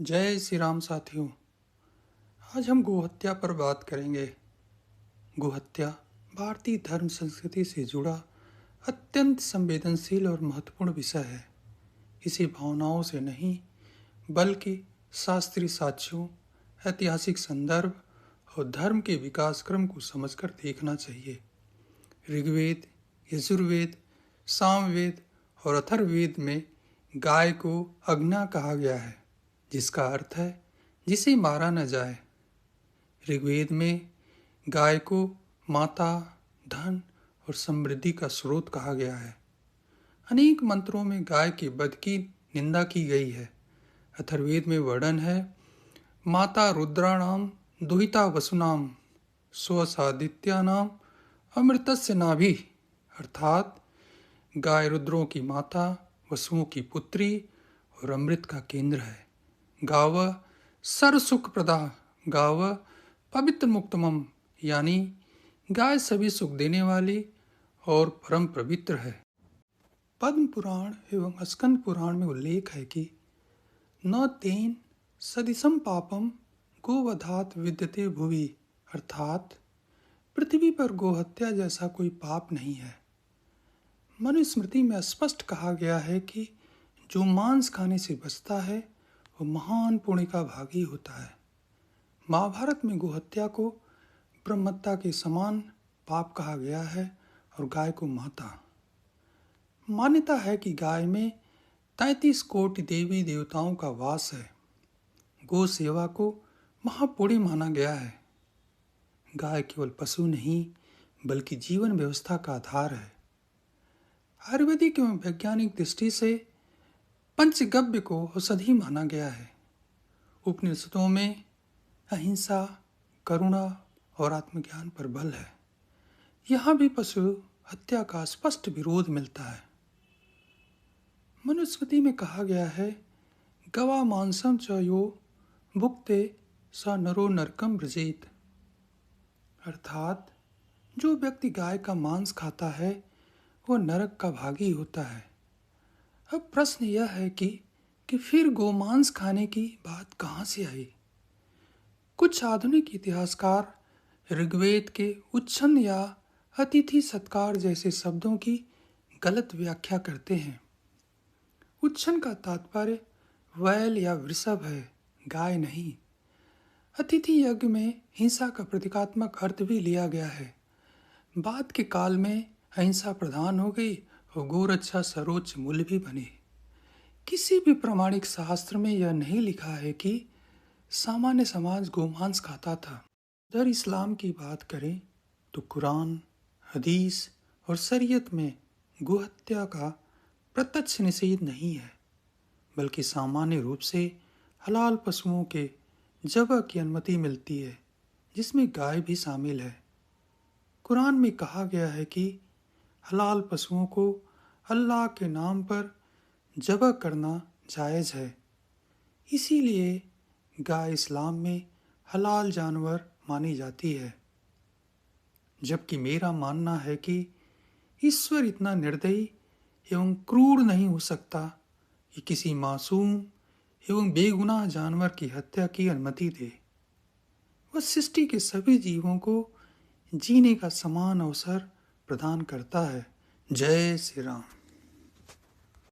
जय श्री राम साथियों। आज हम गोहत्या पर बात करेंगे। गोहत्या भारतीय धर्म संस्कृति से जुड़ा अत्यंत संवेदनशील और महत्वपूर्ण विषय है। इसे भावनाओं से नहीं बल्कि शास्त्रीय साक्ष्यों, ऐतिहासिक संदर्भ और धर्म के विकास क्रम को समझकर देखना चाहिए। ऋग्वेद, यजुर्वेद, सामवेद और अथर्ववेद में गाय को अग्ना कहा गया है, जिसका अर्थ है जिसे मारा न जाए। ऋग्वेद में गाय को माता, धन और समृद्धि का स्रोत कहा गया है। अनेक मंत्रों में गाय के वध की निंदा की गई है। अथर्ववेद में वर्णन है, माता रुद्राणाम दुहिता वसुनाम स्वसादित्यानाम अमृतस्य नाभि, अर्थात गाय रुद्रों की माता, वसुओं की पुत्री और अमृत का केंद्र है। गाव सर्व सुख प्रदा, गाव पवित्र मुक्तमम, यानी गाय सभी सुख देने वाली और परम पवित्र है। पद्म पुराण एवं स्कंद पुराण में उल्लेख है कि न तेन सदिसम पापम गोवधात विद्यते भुवि, अर्थात पृथ्वी पर गोहत्या जैसा कोई पाप नहीं है। मनुस्मृति में स्पष्ट कहा गया है कि जो मांस खाने से बचता है वो महान पुण्य का भागी होता है। महाभारत में गोहत्या को ब्रह्महत्या के समान पाप कहा गया है और गाय को माता। मान्यता है कि गाय में 33 कोटि देवी देवताओं का वास है। गो सेवा को महापुण्य माना गया है। गाय केवल पशु नहीं बल्कि जीवन व्यवस्था का आधार है। आयुर्वेदिक एवं वैज्ञानिक दृष्टि से पंचगव्य को औषधि माना गया है। उपनिषदों में अहिंसा, करुणा और आत्मज्ञान पर बल है। यहाँ भी पशु हत्या का स्पष्ट विरोध मिलता है। मनुस्मृति में कहा गया है, गवा मांसम च यो भुक्ते स नरो नरकम व्रजेत, अर्थात जो व्यक्ति गाय का मांस खाता है वह नरक का भागी होता है। अब प्रश्न यह है कि फिर गोमांस खाने की बात कहाँ से आई? कुछ आधुनिक इतिहासकार ऋग्वेद के उच्छन या अतिथि सत्कार जैसे शब्दों की गलत व्याख्या करते हैं। उच्छन का तात्पर्य वैल या वृषभ है, गाय नहीं। अतिथि यज्ञ में हिंसा का प्रतीकात्मक अर्थ भी लिया गया है। बाद के काल में अहिंसा प्रधान हो गई और गोरक्षा सर्वोच्च मूल्य भी बने। किसी भी प्रमाणिक शास्त्र में यह नहीं लिखा है कि सामान्य समाज गोमांस खाता था। अगर इस्लाम की बात करें तो कुरान, हदीस और शरीयत में गोहत्या का प्रत्यक्ष निषेध नहीं है, बल्कि सामान्य रूप से हलाल पशुओं के ज़ब्ह की अनुमति मिलती है, जिसमें गाय भी शामिल है। कुरान में कहा गया है कि हलाल पशुओं को अल्लाह के नाम पर ज़ब्ह करना जायज़ है। इसीलिए गाय इस्लाम में हलाल जानवर मानी जाती है। जबकि मेरा मानना है कि ईश्वर इतना निर्दयी एवं क्रूर नहीं हो सकता कि किसी मासूम एवं बेगुनाह जानवर की हत्या की अनुमति दे। वह सृष्टि के सभी जीवों को जीने का समान अवसर प्रदान करता है। जय श्री राम।